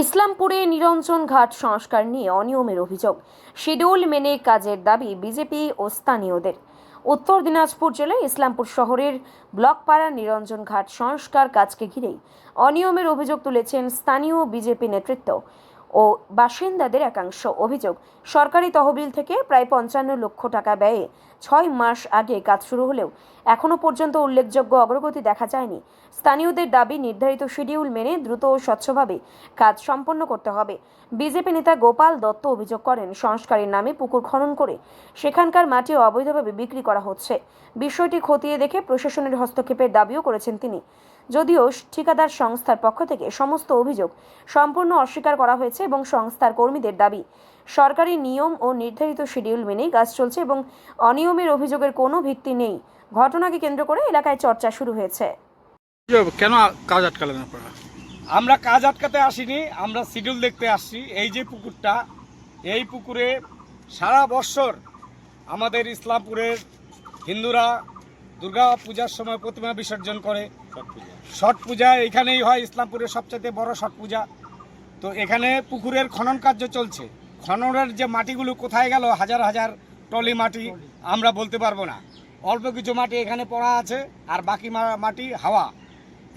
ইসলামপুরে নিরঞ্জন ঘাট সংস্কার নিয়ে অনিয়মের অভিযোগ, শিডিউল মেনে কাজের দাবি বিজেপি ও স্থানীয়দের। উত্তর দিনাজপুর জেলার ইসলামপুর শহরের ব্লকপাড়া নিরঞ্জন ঘাট সংস্কার কাজকে ঘিরেই অনিয়মের অভিযোগ তুলেছেন স্থানীয় বিজেপি নেতৃত্ব ও বাসিন্দাদের একাংশ। অভিযোগ, সরকারি তহবিল থেকে প্রায় 55 লক্ষ টাকা ব্যয়ে 6 মাস আগে কাজ শুরু হলেও এখনো পর্যন্ত উল্লেখযোগ্য অগ্রগতি দেখা যায়নি। স্থানীয়দের দাবি, নির্ধারিত শিডিউল মেনে দ্রুত ও স্বচ্ছভাবে কাজ সম্পন্ন করতে হবে। বিজেপি নেতা গোপাল দত্ত অভিযোগ করেন, সংস্কারের নামে পুকুর খনন করে সেখানকার মাটি অবৈধভাবে বিক্রি করা হচ্ছে। বিষয়টি খতিয়ে দেখে প্রশাসনের হস্তক্ষেপের দাবিও করেছেন তিনি। যদিও ঠিকাদার সংস্থার পক্ষ থেকে সমস্ত অভিযোগ সম্পূর্ণ অস্বীকার করা হয়েছে এবং সংস্থার কর্মীদের দাবি, সরকারি নিয়ম ও নির্ধারিত শিডিউল মেনেই কাজ চলছে এবং অনিয়মের অভিযোগের কোনো ভিত্তি নেই। ঘটনাকে কেন্দ্র করে এলাকায় চর্চা শুরু হয়েছে। কেন কাজ আটকালেন আপনারা? আমরা কাজ আটকাতে আসিনি, আমরা শিডিউল দেখতে আসছি। এই যে পুকুরটা, এই পুকুরে সারা বছর আমাদের ইসলামপুরের হিন্দুরা দুর্গা পূজার সময় প্রতিমা বিসর্জন করে। ছট পূজা এখানেই হয়, ইসলামপুরের সবচেয়ে বড় ছট পূজা। তো এখানে পুকুরের খনন কার্য চলছে। খননের যে মাটিগুলো কোথায় গেল, হাজার হাজার টলি মাটি, আমরা বলতে পারবো না। অল্প কিছু মাটি এখানে পড়া আছে আর বাকি মাটি হাওয়া।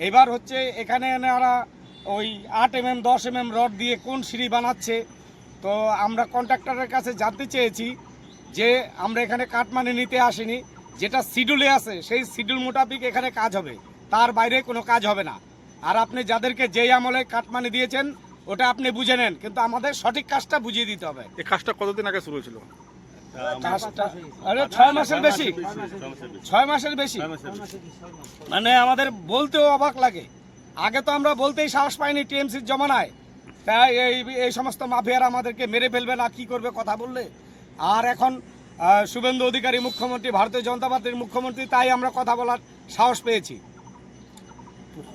এবার হচ্ছে এখানে এনারা ওই 8 mm 10 mm রড দিয়ে কোন সিঁড়ি বানাচ্ছে। তো আমরা কন্ট্রাক্টরের কাছে জানতে চেয়েছি যে আমরা এখানে কাটমানি নিতে আসিনি, যেটা শিডিউলে আছে সেই শিডিউল মোতাবেক এখানে কাজ হবে, তার বাইরে কোনো কাজ হবে না। আর আপনি যাদেরকে যেই আমলে কাটমানি দিয়েছেন ওটা আপনি বুঝে নেন, কিন্তু আমাদের সঠিক কাজটা বুঝিয়ে দিতে হবে। এই কাজটা কতদিন আগে শুরু হয়েছিল? আরে 6 মাসের বেশি, 6 মাসের বেশি। মানে আমাদের বলতেও অবাক লাগে। আগে তো আমরা বলতেই সাহস পাইনি টিএমসির জমানায়। তাই এই সমস্ত মাফিয়ারা আমাদেরকে মেরে ফেলবে না কি করবে কথা বললে। আর এখন শুভেন্দু অধিকারী মুখ্যমন্ত্রী, ভারতীয় জনতা পার্টির মুখ্যমন্ত্রী, তাই আমরা কথা বলার সাহস পেয়েছি।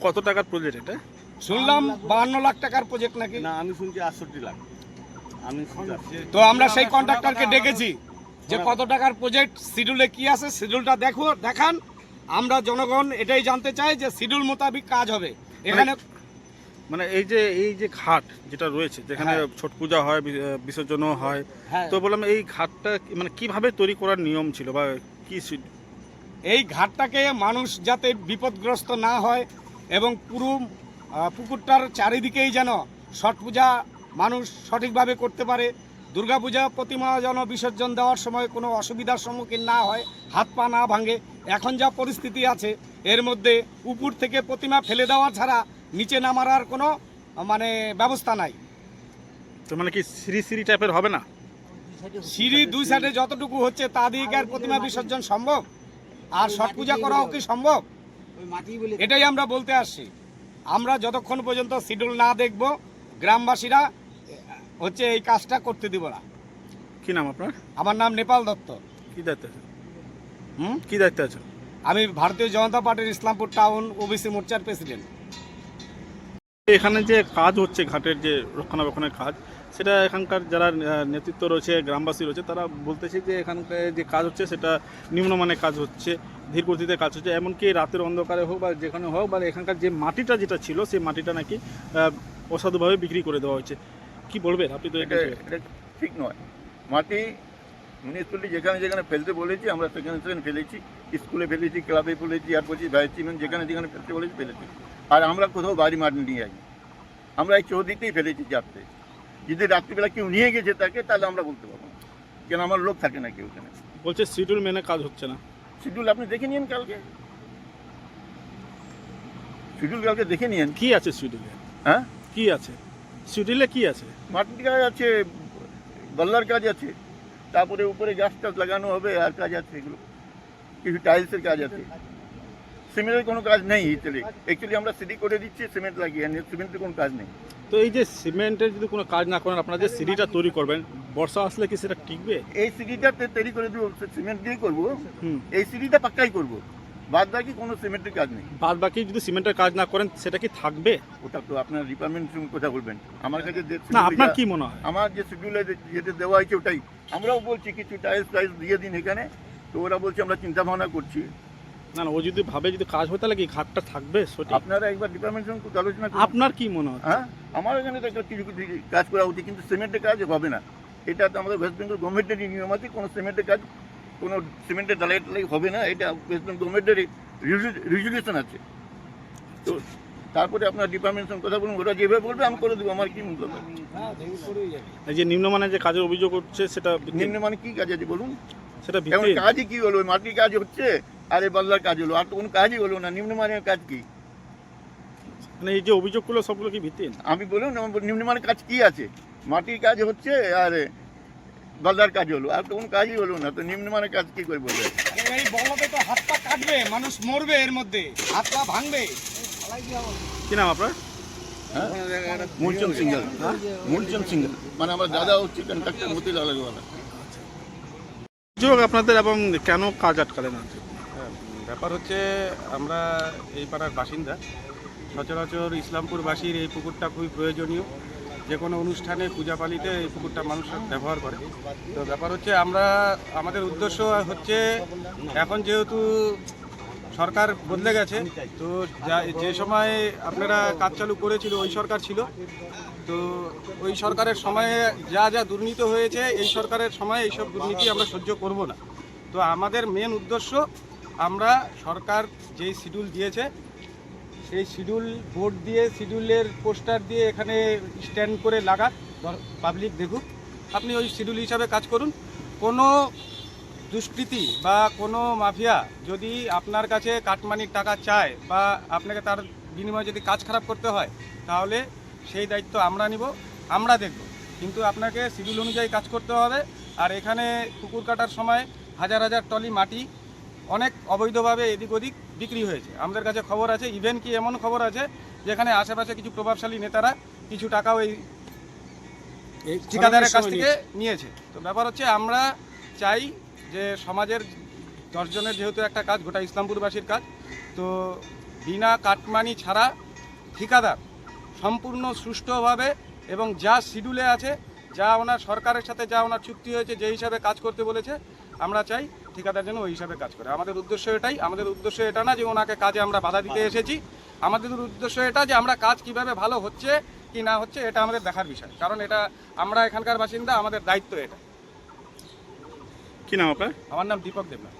কত টাকার প্রজেক্ট এটা? শুনলাম 52 লাখ টাকার প্রজেক্ট নাকি। না, আমি শুনছি 68 লাখ। তো আমরা সেই কন্ট্রাক্টরকে ডেকেছি যে কত টাকার প্রজেক্ট, শিডিউলে কি আছে শিডিউলটা দেখান। আমরা জনগণ এটাই জানতে চাই যে শিডিউল মোতাবেক কাজ হবে এখানে। মানে এই যে ঘাট যেটা রয়েছে, যেখানে ছট পূজা হয়, বিসর্জনও হয়, তো বললাম এই ঘাটটা মানে কিভাবে তৈরি করার নিয়ম ছিল বা কি? এই ঘাটটাকে মানুষ যাতে বিপদগ্রস্ত না হয় এবং পুরো পুকুরটার চারিদিকেই যেন ছট পূজা মানুষ সঠিকভাবে করতে পারে, দুর্গাপূজা প্রতিমা যেন বিসর্জন দেওয়ার সময় কোনো অসুবিধার সম্মুখীন না হয়, হাত পা না ভাঙে। এখন যা পরিস্থিতি আছে এর মধ্যে উপর থেকে প্রতিমা ফেলে দেওয়া ছাড়া নিচে নামার আর কোনো মানে ব্যবস্থা নাই। তো মানে কি সিঁড়ি টাইপের হবে না? সিঁড়ি দুই সাইডে যতটুকু হচ্ছে তা দিয়ে কি আর প্রতিমা বিসর্জন সম্ভব? আর ছট পূজা করাও কি সম্ভব? এটাই আমরা বলতে আসছি। আমরা যতক্ষণ পর্যন্ত শিডিউল না দেখব গ্রামবাসীরা হচ্ছে এই কাজটা করতে দিব না। কি নাম আপনার? আমার নাম নেপাল দত্ত। কি দায়িত্ব আছে? কি দায়িত্ব আছে? আমি ভারতীয় জনতা পার্টির ইসলামপুর টাউন ওবিসি মোর্চার প্রেসিডেন্ট। এখানে যে কাজ হচ্ছে ঘাটের যে রক্ষণাবেক্ষণের কাজ, সেটা এখানকার যারা নেতৃত্ব রয়েছে, গ্রামবাসী রয়েছে, তারা বলতেছে যে এখানকার যে কাজ হচ্ছে সেটা নিম্নমানের কাজ হচ্ছে, ধীর গতিতে কাজ হচ্ছে। এমনকি রাতের অন্ধকারে হোক বা যেখানে হোক, বা এখানকার যে মাটিটা যেটা ছিল সেই মাটিটা নাকি অসাধুভাবে বিক্রি করে দেওয়া হচ্ছে। কি বলবেন আপনি? তো এটা ঠিক নয়। মাটি মিউনিসিপ্যালিটি যেখানে যেখানে ফেলতে বলেছি আমরা সেখানে সেখানে ফেলেছি, স্কুলে ফেলেছি, ক্লাবে ফেলেছি, আর বলছি ভাইস চেয়ারম্যান যেখানে যেখানে ফেলতে বলেছি ফেলেছি। আর আমরা কোথাও বাড়ি মাটি নিয়ে যাই, আমরা এই চৌদিকতেই ফেলেছি চারটে। যদি রাত্রিবেলা কেউ নিয়ে গেছে তাকে, তাহলে আমরা বলতে পারবো না, কেন আমার লোক থাকে না কেউ এখানে। বলছে শিডিউল মেনে কাজ হচ্ছে না। শিডিউল আপনি দেখে নিন কালকে, শিডিউল কালকে দেখে নিন। কি আছে শিডিউলে? হ্যাঁ, কি আছে শিডিউলে? কি আছে? মাটির কাজ আছে, গল্লার কাজ আছে, তারপরে উপরে গাছ টাছ লাগানো হবে, আর কাজ আছে এগুলো, কিছু টাইলসের কাজ আছে। সিমেন্টের কোনো কাজ নেই। অ্যাকচুয়ালি আমরা সিঁড়ি করে দিচ্ছি সিমেন্ট লাগিয়ে, সিমেন্টের কোনো কাজ নেই। তো এই যে সিমেন্টের যদি কোনো কাজ না করেন, আপনারা যে সিঁড়িটা তৈরি করবেন, বর্ষা আসলে কি সেটা টিকবে? এই সিঁড়িটা তৈরি করে দেবো, সিমেন্ট দিয়ে করবো। এই সিঁড়িটা পাক্কাই করবো, বাদ বাকি কোনো সিমেন্টের কাজ নেই। বাদ বাকি যদি সিমেন্টের কাজ না করেন সেটা কি থাকবে? ওটা তো আপনার ডিপার্টমেন্ট সঙ্গে কথা বলবেন। আমার কাছে না, আপনার কি মনে হয়? আমার যে শিডিউলে যেটা দেওয়া হয়েছে ওটাই। আমরাও বলছি কিছু টাইলস দিয়ে দিন এখানে, তো ওরা বলছে আমরা চিন্তা ভাবনা করছি। না না, ও যদি ভাবে যদি কাজ হয় তাহলে কি ঘাটটা থাকবে সঠিক? আপনারা একবার ডিপার্টমেন্টের সঙ্গে আলোচনা করুন। আপনার কি মনে হয়? হ্যাঁ, আমার এখানে তো একটা কিছু কিছু কাজ করা উচিত, কিন্তু সিমেন্টের কাজ হবে না। এটা তো আমাদের ওয়েস্ট বেঙ্গল গভর্নমেন্টেরই নিয়ম আছে, কোনো সিমেন্টের কাজ, কোনো সিমেন্টের ঢালাই টালাই হবে না। এটা ওয়েস্ট বেঙ্গল গভর্নমেন্টের রেজুলেশন আছে। তো তারপরে আপনার ডিপার্টমেন্টের সঙ্গে কথা বলুন, ওরা যেভাবে বলবে আমি করে দেবো, আমার কি মূল্য হবে। এই যে নিম্নমানের যে কাজের অভিযোগ হচ্ছে সেটা ভিত্তিহীন? নিম্নমানে কি কাজ আছে বলুন? সেটা এমন ভিত্তিহীন? কাজই কি হলো? ওই মাটির কাজ হচ্ছে আর এই বাল্লার কাজ হলো, আর তো কোনো কাজই হলো না। নিম্নমানের কাজ কি? মানে এই যে অভিযোগগুলো সবগুলো কি ভিত্তিহীন? আমি বলুন নিম্নমানের কাজ কি আছে? মাটির কাজ হচ্ছে আর বাল্লার কাজ হলো, আর তো কোনো কাজই হলো না। তো নিম্নমানের কাজ কি করে বলবে? এই বলতে তো হাত পা কাটবে, মানুষ মরবে, এর মধ্যে হাত পা ভাঙবে। কি নাম আপনার? মূলচন্দ সিঙ্গল। মূলচন্দ সিঙ্গল মানে আমার দাদা হচ্ছে কন্ট্রাক্টর মতিলাল আগরওয়ালা। অভিযোগ আপনাদের, এবং কেন কাজ আটকালেন? ব্যাপার হচ্ছে আমরা এই পাড়ার বাসিন্দা। সচরাচর ইসলামপুরবাসীর এই পুকুরটা খুবই প্রয়োজনীয়। যে কোনো অনুষ্ঠানে পূজাপালিতে এই পুকুরটা মানুষ ব্যবহার করে। তো ব্যাপার হচ্ছে আমাদের উদ্দেশ্য হচ্ছে, এখন যেহেতু সরকার বদলে গেছে, তো যে সময় আপনারা কাজ চালু করেছিল ওই সরকার ছিল, তো ওই সরকারের সময়ে যা যা দুর্নীতি হয়েছে, এই সরকারের সময় এইসব দুর্নীতি আমরা সহ্য করব না। তো আমাদের মেন উদ্দেশ্য, আমরা সরকার যেই শিডিউল দিয়েছে সেই শিডিউল বোর্ড দিয়ে, শিডিউলের পোস্টার দিয়ে এখানে স্ট্যান্ড করে লাগাক, পাবলিক দেখুক। আপনি ওই শিডিউল হিসাবে কাজ করুন। কোনো দুষ্কৃতী বা কোনো মাফিয়া যদি আপনার কাছে কাটমানির টাকা চায় বা আপনাকে তার বিনিময়ে যদি কাজ খারাপ করতে হয়, তাহলে সেই দায়িত্ব আমরা নিব, আমরা দেখব। কিন্তু আপনাকে শিডিউল অনুযায়ী কাজ করতে হবে। আর এখানে পুকুর কাটার সময় হাজার হাজার টলি মাটি অনেক অবৈধভাবে এদিক ওদিক বিক্রি হয়েছে। আমাদের কাছে খবর আছে, ইভেন কি এমন খবর আছে যেখানে আশেপাশে কিছু প্রভাবশালী নেতারা কিছু টাকা ওই ঠিকাদারের কাছ থেকে নিয়েছে। তো ব্যাপার হচ্ছে, আমরা চাই যে সমাজের 10 জনের যেহেতু একটা কাজ, গোটা ইসলামপুরবাসীর কাজ, তো বিনা কাটমানি ছাড়া ঠিকাদার সম্পূর্ণ সুষ্ঠুভাবে এবং যা শিডিউলে আছে, যা ওনার সরকারের সাথে যা ওনার চুক্তি হয়েছে, যে হিসাবে কাজ করতে বলেছে, আমরা চাই ঠিকাদার যেন ওই হিসাবে কাজ করে। আমাদের উদ্দেশ্য এটাই। আমাদের উদ্দেশ্য এটা না যে ওনাকে কাজে আমরা বাধা দিতে এসেছি। আমাদের উদ্দেশ্য এটা যে আমরা কাজ কিভাবে ভালো হচ্ছে কি না হচ্ছে এটা আমাদের দেখার বিষয়। কারণ এটা আমরা এখানকার বাসিন্দা, আমাদের দায়িত্ব এটা। কি নাম আপনার? আমার নাম দীপক দেবনাথ।